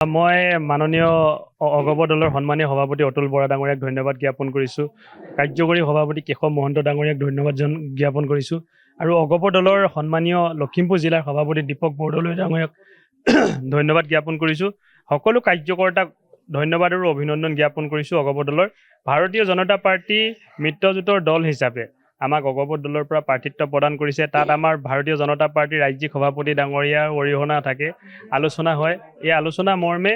মই মাননীয় অগপ দলৰ সন্মানীয় সভাপতি অতুল বৰা ডাঙৰীয়াক ধন্যবাদ জ্ঞাপন কৰিছোঁ। কাৰ্যকৰী সভাপতি কেশৱ মহন্ত ডাঙৰীয়াক ধন্যবাদ জ্ঞাপন কৰিছোঁ। আৰু অগপ দলৰ সন্মানীয় লখিমপুৰ জিলাৰ সভাপতি দীপক বৰদলৈ ডাঙৰীয়াক ধন্যবাদ জ্ঞাপন কৰিছোঁ। সকলো কাৰ্যকৰ্তাক ধন্যবাদ আৰু অভিনন্দন জ্ঞাপন কৰিছোঁ। অগপ দলৰ ভাৰতীয় জনতা পাৰ্টি মিত্ৰজোঁটৰ দল হিচাপে আমাক অগপ দলৰ পৰা প্ৰাৰ্থিত্ব প্ৰদান কৰিছে। তাত আমাৰ ভাৰতীয় জনতা পাৰ্টিৰ ৰাজ্যিক সভাপতি ডাঙৰীয়াৰ অৰিহণা থাকে, আলোচনা হয়। এই আলোচনা মৰ্মে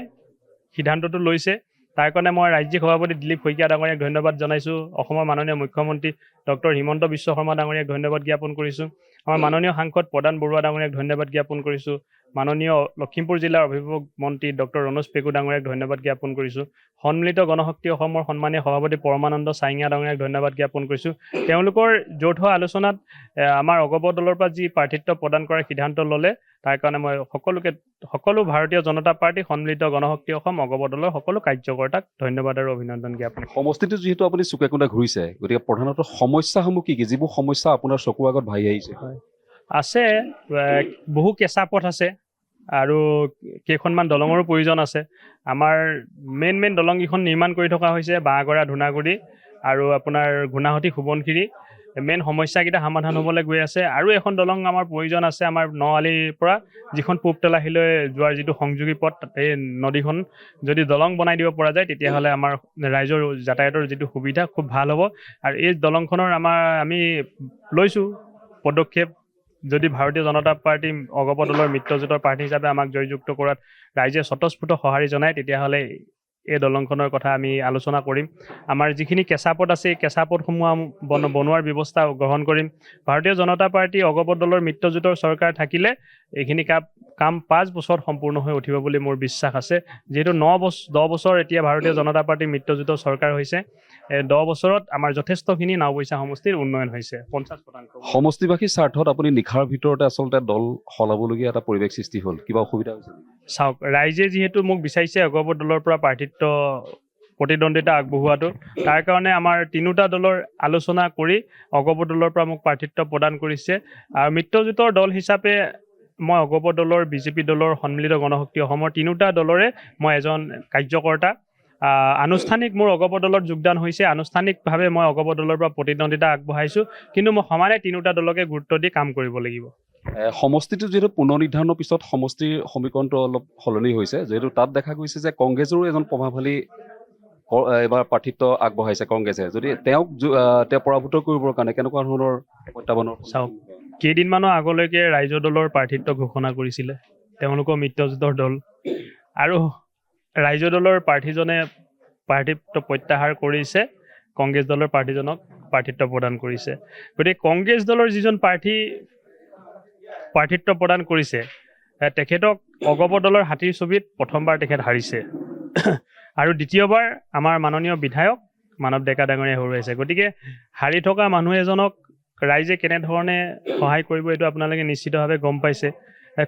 সিদ্ধান্তটো লৈছে। তাৰ কাৰণে মই ৰাজ্যিক সভাপতি দিলীপ শইকীয়া ডাঙৰীয়াক ধন্যবাদ জনাইছোঁ। অসমৰ মাননীয় মুখ্যমন্ত্ৰী ডক্টৰ হিমন্ত বিশ্ব শৰ্মা ডাঙৰীয়াক ধন্যবাদ জ্ঞাপন কৰিছোঁ। আমাৰ মাননীয় সাংসদ প্ৰদান বৰুৱা ডাঙৰীয়াক ধন্যবাদ জ্ঞাপন কৰিছোঁ। মাননীয় লখিমপুৰ জিলাৰ অভিভাৱক মন্ত্ৰী ডক্টৰ ৰণোজ পেগু ডাঙৰীয়াক ধন্যবাদ জ্ঞাপন কৰিছোঁ। সন্মিলিত গণশক্তি অসমৰ সন্মানীয় সভাপতি পৰমানন্দ চাইঙীয়া ডাঙৰীয়াক ধন্যবাদ জ্ঞাপন কৰিছোঁ। তেওঁলোকৰ যৌথ আলোচনাত আমাৰ অগপ দলৰ পৰা যি প্ৰাৰ্থিত্ব প্ৰদান কৰাৰ সিদ্ধান্ত ল'লে, তাৰ কাৰণে মই সকলো ভাৰতীয় জনতা পাৰ্টি সন্মিলিত গণশক্তি অসম অগপ দলৰ সকলো কাৰ্যকৰ্তাক ধন্যবাদ আৰু অভিনন্দন জ্ঞাপন কৰিছোঁ। সমষ্টিটো যিহেতু আপুনি চুকে কোণে ঘূৰিছে, গতিকে প্ৰধানতঃ সমস্যাসমূহ কি কি, যিবোৰ সমস্যা আপোনাৰ চকুৰ আগত ভাহি আহিছে? আছে, বহু কেঁচা পথ আছে আৰু কেইখনমান দলঙৰো প্ৰয়োজন আছে। আমাৰ মেইন দলংকেইখন নিৰ্মাণ কৰি থকা হৈছে, বাঁহগৰা ধূনাগুৰি আৰু আপোনাৰ ঘূনাসুতি সোৱণশিৰি। মেইন সমস্যাকেইটা সমাধান হ'বলৈ গৈ আছে। আৰু এখন দলং আমাৰ প্ৰয়োজন আছে, আমাৰ নআলিৰ পৰা যিখন পূব তেলাহীলৈ যোৱাৰ যিটো সংযোগী পথ, এই নদীখন যদি দলং বনাই দিব পৰা যায়, তেতিয়াহ'লে আমাৰ ৰাইজৰ যাতায়াতৰ যিটো সুবিধা খুব ভাল হ'ব। আৰু এই দলংখনৰ আমি লৈছোঁ পদক্ষেপ। যদি ভাৰতীয় জনতা পাৰ্টি অগপ দলৰ মিত্ৰজোঁটৰ প্ৰাৰ্থী হিচাপে আমাক জয়যুক্ত কৰাত ৰাইজে স্বতঃস্ফূৰ্ত সঁহাৰি জনায়, তেতিয়াহ'লে এই দলংখনৰ কথা আমি আলোচনা কৰিম। আমাৰ যিখিনি কেঁচা পথ আছে, এই কেঁচা পথসমূহ বনোৱাৰ ব্যৱস্থা গ্ৰহণ কৰিম। ভাৰতীয় জনতা পাৰ্টি অগপ দলৰ মিত্ৰজোঁটৰ চৰকাৰ থাকিলে এইখিনি কাম 5 বছৰত সম্পূৰ্ণ হৈ উঠিব বুলি মোৰ বিশ্বাস আছে। যিহেতু 10 বছৰ এতিয়া ভাৰতীয় জনতা পাৰ্টিৰ মিত্ৰজোঁটৰ চৰকাৰ হৈছে, 10 বছৰত আমাৰ যথেষ্টখিনি নাওবৈচা সমষ্টিৰ উন্নয়ন হৈছে, 50%। সমষ্টিবাসীৰ স্বাৰ্থত আপুনি নিশাৰ ভিতৰতে আচলতে দল সলাবলগীয়া এটা পৰিৱেশ সৃষ্টি হ'ল, কিবা অসুবিধা হৈছে? চাওক, ৰাইজে যিহেতু মোক বিচাৰিছে অগপ দলৰ পৰা প্ৰাৰ্থিত্ব প্ৰতিদ্বন্দ্বিতা আগবঢ়োৱাটো, তাৰ কাৰণে আমাৰ তিনিওটা দলৰ আলোচনা কৰি অগপ দলৰ পৰা মোক প্ৰাৰ্থিত্ব প্ৰদান কৰিছে। আৰু মিত্ৰজোঁটৰ দল হিচাপে মই অগপ দলৰ, বিজেপি দলৰ, সন্মিলিত গণশক্তি অসমৰ তিনিওটা দলৰে মই এজন কাৰ্যকৰ্তা। আনুষ্ঠানিক মোৰ অগপ দলত যোগদান হৈছে, আনুষ্ঠানিকভাৱে মই অগপ দলৰ পৰা প্ৰতিদ্বন্দ্বিতা আগবঢ়াইছোঁ। কিন্তু মই সমানে তিনিওটা দলকে গুৰুত্ব দি কাম কৰিব লাগিব। সমষ্টিটো যিহেতু পুনৰ নিৰ্ধাৰণৰ পিছত সমষ্টিৰ সমীকৰণটো অলপ সলনি হৈছে, যিহেতু তাত দেখা গৈছে যে কংগ্ৰেছৰো এজন প্ৰভাৱশালী এবাৰ প্ৰাৰ্থিত্ব আগবঢ়াইছে কংগ্ৰেছে। যদি তেওঁ পৰাভূত কৰিবৰ কাৰণে কেনেকুৱা ধৰণৰ প্ৰত্যাহ্বানৰ? চাওক, কেইদিনমানৰ আগলৈকে ৰাইজৰ দলৰ প্ৰাৰ্থিত্ব ঘোষণা কৰিছিলে তেওঁলোকৰ মিত্ৰজোঁটৰ দল, আৰু ৰাইজৰ দলৰ প্ৰাৰ্থীজনে প্ৰাৰ্থিত্ব প্ৰত্যাহাৰ কৰিছে, কংগ্ৰেছ দলৰ প্ৰাৰ্থীজনক প্ৰাৰ্থিত্ব প্ৰদান কৰিছে। গতিকে কংগ্ৰেছ দলৰ যিজন প্ৰাৰ্থিত্ব প্ৰদান কৰিছে, তেখেতক অগপ দলৰ হাতীৰ ছবিত প্ৰথমবাৰ তেখেত হাৰিছে আৰু দ্বিতীয়বাৰ আমাৰ মাননীয় বিধায়ক মানৱ ডেকা ডাঙৰীয়াই হৰুৱাইছে। গতিকে হাৰি থকা মানুহ এজনক ৰাইজে কেনেধৰণে সহায় কৰিব, এইটো আপোনালোকে নিশ্চিতভাৱে গম পাইছে।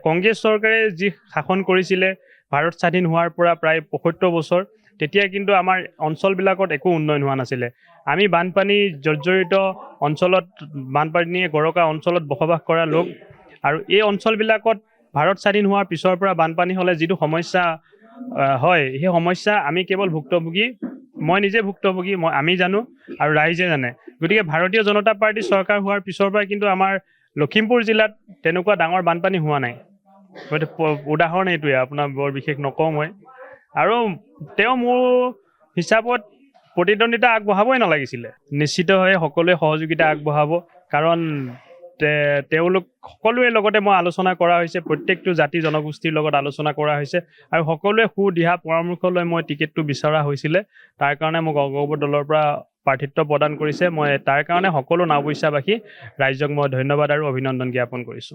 কংগ্ৰেছ চৰকাৰে যি শাসন কৰিছিলে ভাৰত স্বাধীন হোৱাৰ পৰা প্ৰায় 75 বছৰ, তেতিয়া কিন্তু আমাৰ অঞ্চলবিলাকত একো উন্নয়ন হোৱা নাছিলে। আমি বানপানী জৰ্জৰিত অঞ্চলত, বানপানীয়ে গৰকা অঞ্চলত বসবাস কৰা লোক, আৰু এই অঞ্চলবিলাকত ভাৰত স্বাধীন হোৱাৰ পিছৰ পৰা বানপানী হ'লে যিটো সমস্যা হয়, সেই সমস্যা আমি কেৱল ভুক্তভোগী। মই নিজে ভুক্তভোগী, আমি জানো আৰু ৰাইজে জানে। গতিকে ভাৰতীয় জনতা পাৰ্টি চৰকাৰ হোৱাৰ পিছৰ পৰা কিন্তু আমাৰ লখিমপুৰ জিলাত তেনেকুৱা ডাঙৰ বানপানী হোৱা নাই। উদাহৰণ এইটোৱে, আপোনাৰ বৰ বিশেষ নকওঁ মই। আৰু তেওঁ মোৰ হিচাপত প্ৰতিদ্বন্দ্বিতা আগবঢ়াবই নালাগিছিলে। নিশ্চিতভাৱে সকলোৱে সহযোগিতা আগবঢ়াব, কাৰণ তেওঁলোক সকলোৰে লগতে মই আলোচনা কৰা হৈছে, প্ৰত্যেকটো জাতি জনগোষ্ঠীৰ লগত আলোচনা কৰা হৈছে, আৰু সকলোৱে সুদিহা পৰামৰ্শ লৈ মই টিকেটটো বিচৰা হৈছিলে। তাৰ কাৰণে মোক অগপ দলৰ পৰা প্ৰাৰ্থিত্ব প্ৰদান কৰিছে। মই তাৰ কাৰণে সকলো নাওবৈচাবাসী ৰাইজক মই ধন্যবাদ আৰু অভিনন্দন জ্ঞাপন কৰিছোঁ।